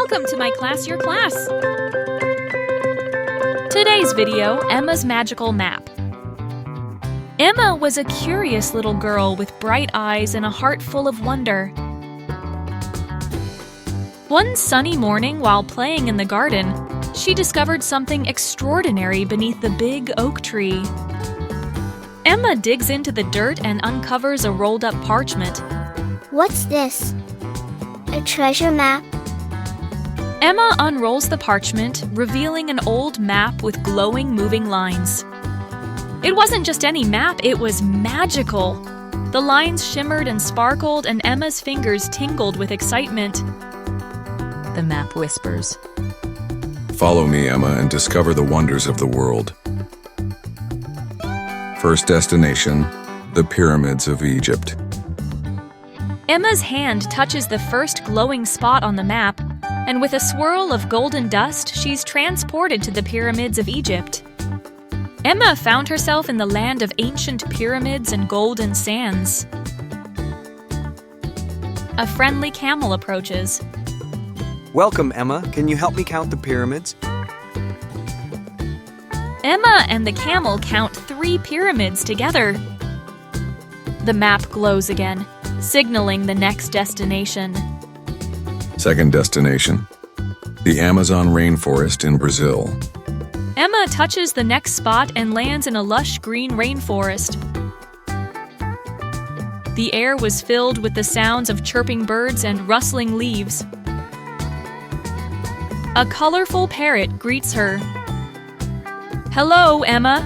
Welcome to Myclass, Yourclass! Today's video, Emma's Magical Map. Emma was a curious little girl with bright eyes and a heart full of wonder. One sunny morning while playing in the garden, she discovered something extraordinary beneath the big oak tree. Emma digs into the dirt and uncovers a rolled-up parchment. What's this? A treasure map? Emma unrolls the parchment, revealing an old map with glowing, moving lines. It wasn't just any map, it was magical. The lines shimmered and sparkled, and Emma's fingers tingled with excitement. The map whispers. Follow me, Emma, and discover the wonders of the world. First destination, the Pyramids of Egypt. Emma's hand touches the first glowing spot on the map, and with a swirl of golden dust, she's transported to the Pyramids of Egypt. Emma found herself in the land of ancient pyramids and golden sands. A friendly camel approaches. Welcome, Emma. Can you help me count the pyramids? Emma and the camel count 3 pyramids together. The map glows again, signaling the next destination. Second destination, the Amazon rainforest in Brazil. Emma touches the next spot and lands in a lush green rainforest. The air was filled with the sounds of chirping birds and rustling leaves. A colorful parrot greets her. Hello, Emma.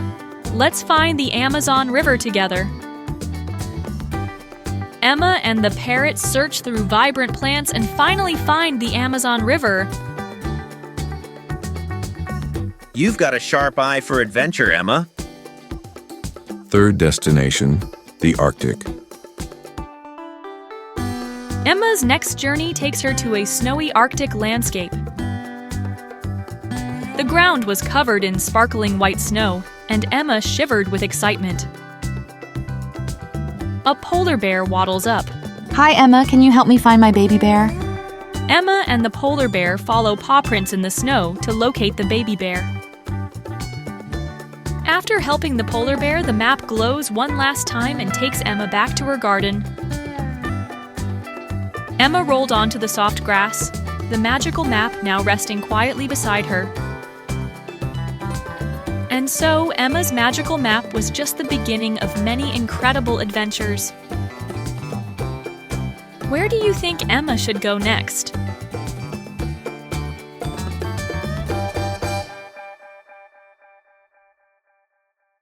Let's find the Amazon River together. Emma and the parrot search through vibrant plants and finally find the Amazon River. You've got a sharp eye for adventure, Emma. Third destination, the Arctic. Emma's next journey takes her to a snowy Arctic landscape. The ground was covered in sparkling white snow, and Emma shivered with excitement. A polar bear waddles up. Hi, Emma. Can you help me find my baby bear? Emma and the polar bear follow paw prints in the snow to locate the baby bear. After helping the polar bear, the map glows one last time and takes Emma back to her garden. Emma rolled onto the soft grass, the magical map now resting quietly beside her. And so, Emma's magical map was just the beginning of many incredible adventures. Where do you think Emma should go next?